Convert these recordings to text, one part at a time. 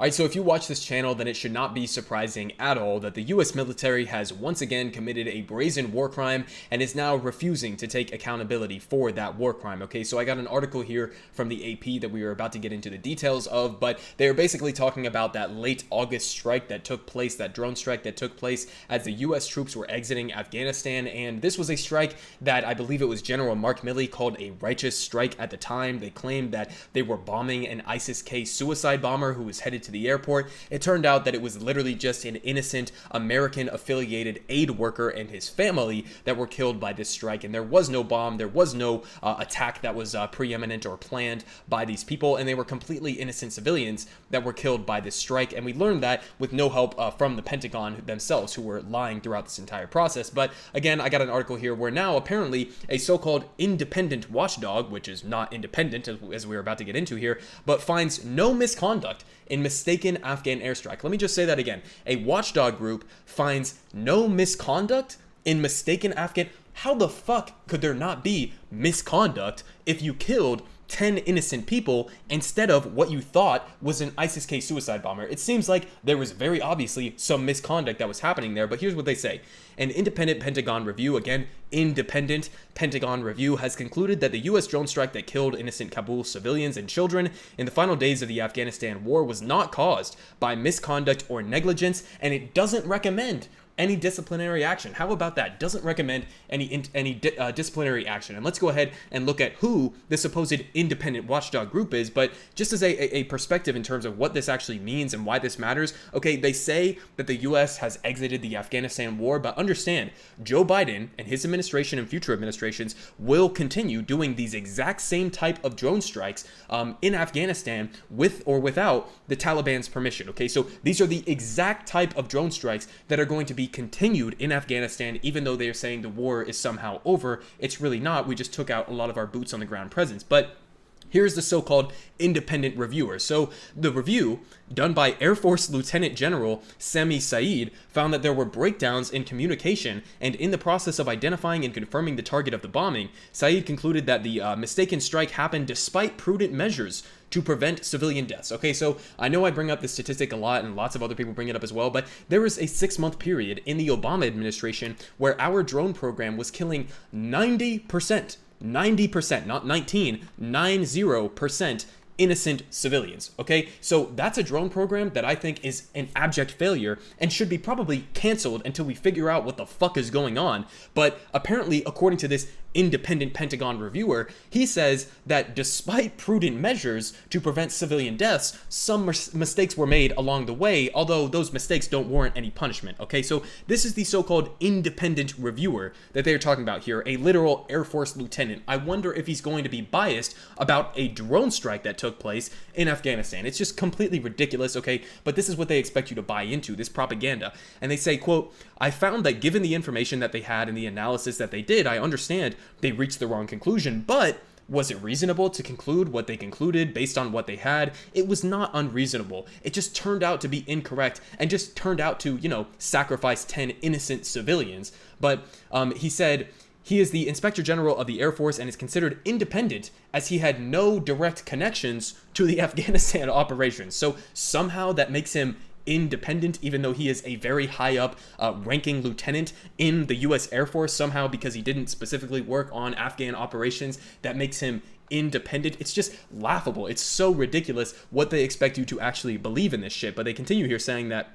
Alright, so if you watch this channel, then it should not be surprising at all that the US military has once again committed a brazen war crime and is now refusing to take accountability for that war crime. Okay, so I got an article here from the AP that we are about to get into the details of, but they are basically talking about that late August strike that took place, that drone strike that took place as the US troops were exiting Afghanistan, and this was a strike that I believe it was General Mark Milley called a righteous strike at the time. They claimed that they were bombing an ISIS-K suicide bomber who was headed to the airport. It turned out that it was literally just an innocent American-affiliated aid worker and his family that were killed by this strike, and there was no bomb, there was no attack that was preeminent or planned by these people, and they were completely innocent civilians that were killed by this strike, and we learned that with no help from the Pentagon themselves, who were lying throughout this entire process. But again, I got an article here where now apparently a so-called independent watchdog, which is not independent as we're about to get into here, but finds no misconduct in mistaken Afghan airstrike. Let me just say that again. A watchdog group finds no misconduct in mistaken Afghan. How the fuck could there not be misconduct if you killed 10 innocent people instead of what you thought was an ISIS-K suicide bomber? It seems like there was very obviously some misconduct that was happening there, but here's what they say. An independent Pentagon review, again, independent Pentagon review, has concluded that the U.S. drone strike that killed innocent Kabul civilians and children in the final days of the Afghanistan war was not caused by misconduct or negligence, and it doesn't recommend any disciplinary action. How about that? Doesn't recommend any disciplinary action. And let's go ahead and look at who the supposed independent watchdog group is, but just as a perspective in terms of what this actually means and why this matters. Okay, they say that the U.S. has exited the Afghanistan war, but understand, Joe Biden and his administration and future administrations will continue doing these exact same type of drone strikes in Afghanistan with or without the Taliban's permission. Okay, so these are the exact type of drone strikes that are going to be continued in Afghanistan, even though they're saying the war is somehow over. It's really not. We just took out a lot of our boots on the ground presence. But here's the so-called independent reviewer. So the review done by Air Force Lieutenant General Sami Saeed found that there were breakdowns in communication, and in the process of identifying and confirming the target of the bombing, Saeed concluded that the mistaken strike happened despite prudent measures to prevent civilian deaths. Okay, so I know I bring up this statistic a lot, and lots of other people bring it up as well, but there was a 6-month period in the Obama administration where our drone program was killing 90%, not 19, 90% innocent civilians. Okay, so that's a drone program that I think is an abject failure and should be probably canceled until we figure out what the fuck is going on. But apparently, according to this independent Pentagon reviewer, he says that despite prudent measures to prevent civilian deaths, some mistakes were made along the way, although those mistakes don't warrant any punishment. Okay, so this is the so-called independent reviewer that they're talking about here, a literal Air Force lieutenant. I wonder if he's going to be biased about a drone strike that took place in Afghanistan. It's just completely ridiculous, okay? But this is what they expect you to buy into, this propaganda. And they say, quote, "I found that given the information that they had and the analysis that they did, I understand they reached the wrong conclusion, but was it reasonable to conclude what they concluded based on what they had? It was not unreasonable. It just turned out to be incorrect and just turned out to, sacrifice 10 innocent civilians." But he said he is the Inspector General of the Air Force and is considered independent as he had no direct connections to the Afghanistan operations. So somehow that makes him independent, even though he is a very high up ranking lieutenant in the U.S. Air Force. Somehow, because he didn't specifically work on Afghan operations, that makes him independent. It's just laughable. It's so ridiculous what they expect you to actually believe in this shit. But they continue here saying that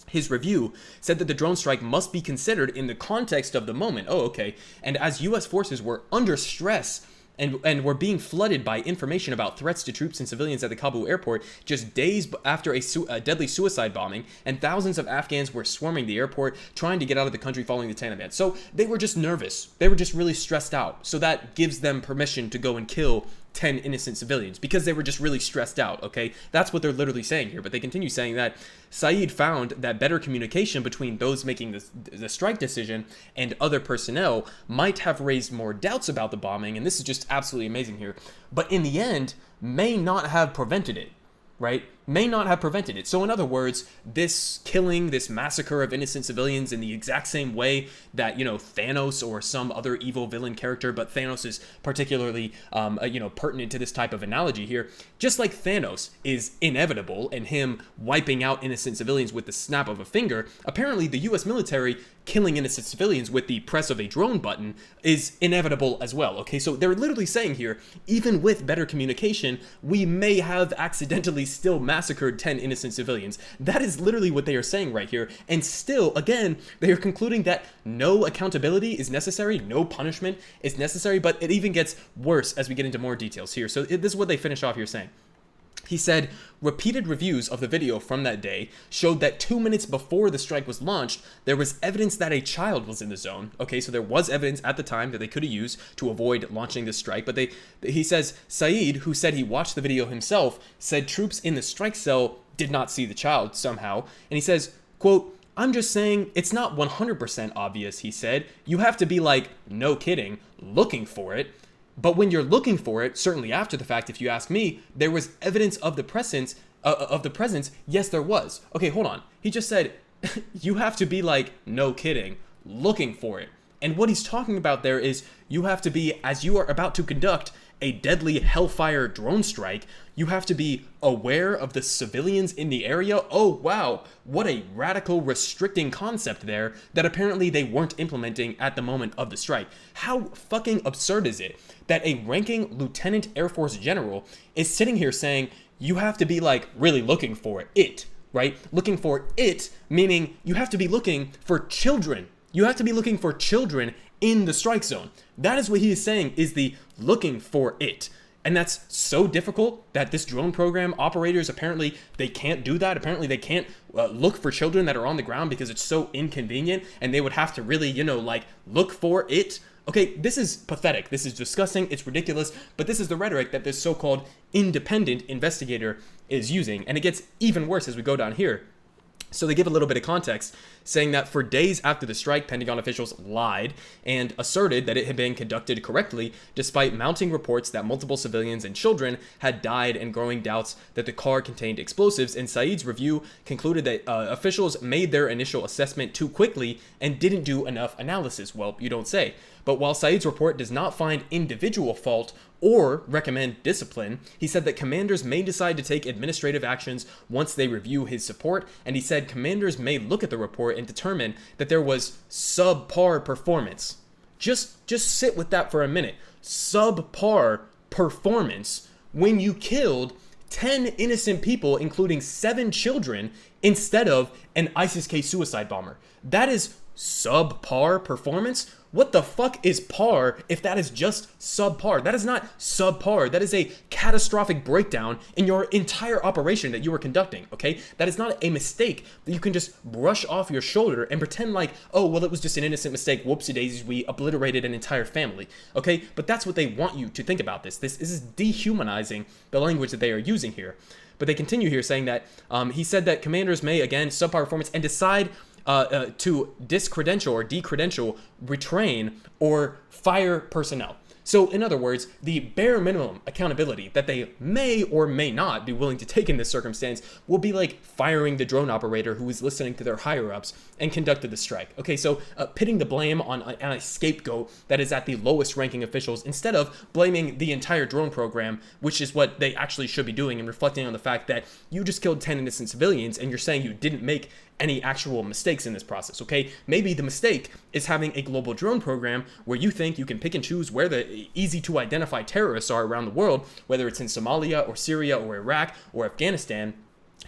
his review said that the drone strike must be considered in the context of the moment. Oh, okay. And as U.S. forces were under stress and were being flooded by information about threats to troops and civilians at the Kabul airport just days after a deadly suicide bombing, and thousands of Afghans were swarming the airport trying to get out of the country following the Taliban. So they were just nervous. They were just really stressed out. So that gives them permission to go and kill 10 innocent civilians because they were just really stressed out, okay? That's what they're literally saying here. But they continue saying that Saeed found that better communication between those making the strike decision and other personnel might have raised more doubts about the bombing, and this is just absolutely amazing here, but in the end may not have prevented it, right? may not have prevented it. So in other words, this killing, this massacre of innocent civilians in the exact same way that, you know, Thanos or some other evil villain character, but Thanos is particularly, pertinent to this type of analogy here. Just like Thanos is inevitable and him wiping out innocent civilians with the snap of a finger, apparently the US military killing innocent civilians with the press of a drone button is inevitable as well. Okay, so they're literally saying here, even with better communication, we may have accidentally still massacred 10 innocent civilians. That is literally what they are saying right here. And still, again, they are concluding that no accountability is necessary, no punishment is necessary, but it even gets worse as we get into more details here. So this is what they finish off here saying. He said, repeated reviews of the video from that day showed that 2 minutes before the strike was launched, there was evidence that a child was in the zone. Okay, so there was evidence at the time that they could have used to avoid launching the strike. But he says, Saeed, who said he watched the video himself, said troops in the strike cell did not see the child somehow. And he says, quote, I'm just saying it's not 100% obvious, he said. You have to be like, no kidding, looking for it. But when you're looking for it, certainly after the fact, if you ask me, there was evidence of the presence. Yes, there was. Okay, hold on. He just said, you have to be like, no kidding, looking for it. And what he's talking about there is you have to be, as you are about to conduct a deadly Hellfire drone strike, you have to be aware of the civilians in the area. Oh, wow, what a radical restricting concept there that apparently they weren't implementing at the moment of the strike. How fucking absurd is it that a ranking Lieutenant Air Force General is sitting here saying you have to be like really looking for it, right? Looking for it, meaning you have to be looking for children. You have to be looking for children in the strike zone. That is what he is saying is the looking for it. And that's so difficult that this drone program operators, apparently they can't do that. Apparently they can't look for children that are on the ground because it's so inconvenient and they would have to really, look for it. Okay, this is pathetic. This is disgusting. It's ridiculous. But this is the rhetoric that this so-called independent investigator is using. And it gets even worse as we go down here. So they give a little bit of context, saying that for days after the strike, Pentagon officials lied and asserted that it had been conducted correctly, despite mounting reports that multiple civilians and children had died and growing doubts that the car contained explosives. And Saeed's review concluded that officials made their initial assessment too quickly and didn't do enough analysis. Well, you don't say. But while Saeed's report does not find individual fault or recommend discipline, he said that commanders may decide to take administrative actions once they review his support, and he said commanders may look at the report and determine that there was subpar performance. Just sit with that for a minute. Subpar performance when you killed 10 innocent people, including 7 children, instead of an ISIS-K suicide bomber. That is subpar performance? What the fuck is par if that is just subpar? That is not subpar. That is a catastrophic breakdown in your entire operation that you were conducting, okay? That is not a mistake that you can just brush off your shoulder and pretend like, oh, well, it was just an innocent mistake. Whoopsie daisies, we obliterated an entire family, okay? But that's what they want you to think about this. This is dehumanizing the language that they are using here. But they continue here saying that he said that commanders may, again, subpar performance and decide to discredential or decredential, retrain, or fire personnel. So in other words, the bare minimum accountability that they may or may not be willing to take in this circumstance will be like firing the drone operator who was listening to their higher-ups and conducted the strike. Okay, so pitting the blame on a scapegoat that is at the lowest ranking officials instead of blaming the entire drone program, which is what they actually should be doing, and reflecting on the fact that you just killed 10 innocent civilians and you're saying you didn't make any actual mistakes in this process, okay? Maybe the mistake is having a global drone program where you think you can pick and choose where the easy to identify terrorists are around the world, whether it's in Somalia or Syria or Iraq or Afghanistan.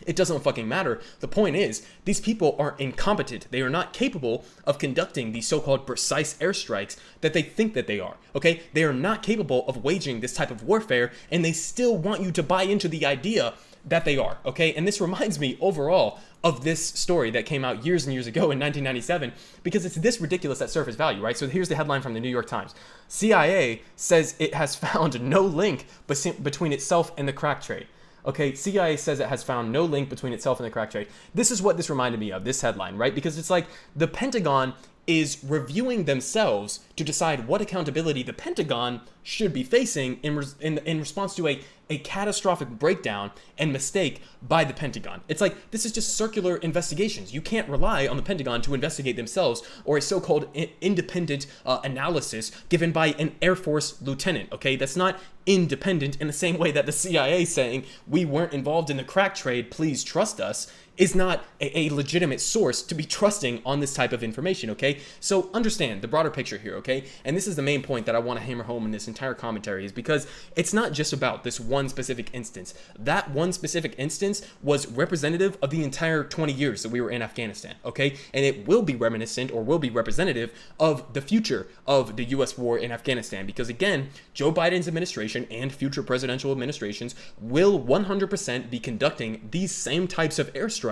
It doesn't fucking matter. The point is, these people are incompetent. They are not capable of conducting these so-called precise airstrikes that they think that they are, okay? They are not capable of waging this type of warfare, and they still want you to buy into the idea that they are, okay? And this reminds me overall of this story that came out years and years ago in 1997, because it's this ridiculous at surface value, right? So here's the headline from the New York Times. CIA says it has found no link between itself and the crack trade. Okay, CIA says it has found no link between itself and the crack trade. This is what this reminded me of, this headline, right? Because it's like the Pentagon is reviewing themselves to decide what accountability the Pentagon should be facing in response to a catastrophic breakdown and mistake by the Pentagon. It's like, this is just circular investigations. You can't rely on the Pentagon to investigate themselves, or a so-called independent analysis given by an Air Force lieutenant, okay? That's not independent in the same way that the CIA saying, we weren't involved in the crack trade, please trust us, is not a legitimate source to be trusting on this type of information, okay? So understand the broader picture here, okay? And this is the main point that I want to hammer home in this entire commentary, is because it's not just about this one specific instance. That one specific instance was representative of the entire 20 years that we were in Afghanistan, okay? And it will be reminiscent, or will be representative of the future of the US war in Afghanistan, because again, Joe Biden's administration and future presidential administrations will 100% be conducting these same types of airstrikes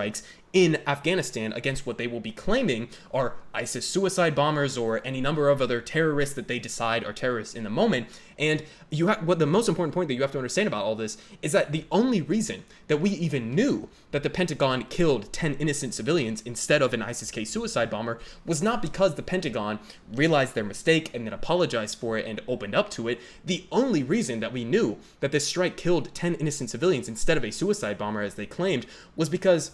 in Afghanistan against what they will be claiming are ISIS suicide bombers or any number of other terrorists that they decide are terrorists in the moment. And what the most important point that you have to understand about all this is that the only reason that we even knew that the Pentagon killed 10 innocent civilians instead of an ISIS-K suicide bomber was not because the Pentagon realized their mistake and then apologized for it and opened up to it. The only reason that we knew that this strike killed 10 innocent civilians instead of a suicide bomber, as they claimed, was because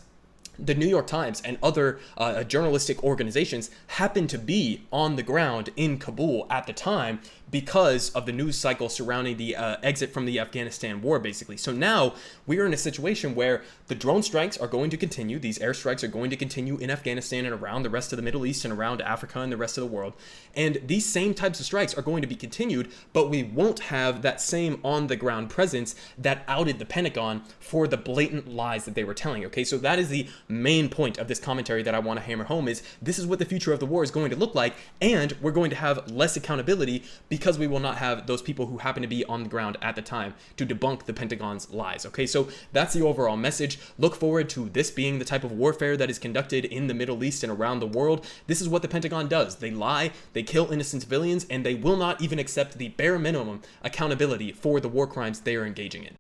the New York Times and other journalistic organizations happened to be on the ground in Kabul at the time because of the news cycle surrounding the exit from the Afghanistan war, basically. So now we are in a situation where the drone strikes are going to continue. These airstrikes are going to continue in Afghanistan and around the rest of the Middle East and around Africa and the rest of the world. And these same types of strikes are going to be continued, but we won't have that same on-the-ground presence that outed the Pentagon for the blatant lies that they were telling, okay? So that is the main point of this commentary that I want to hammer home, is this is what the future of the war is going to look like, and we're going to have less accountability because we will not have those people who happen to be on the ground at the time to debunk the Pentagon's lies, okay? So that's the overall message. Look forward to this being the type of warfare that is conducted in the Middle East and around the world. This is what the Pentagon does. They lie, they kill innocent civilians, and they will not even accept the bare minimum accountability for the war crimes they are engaging in.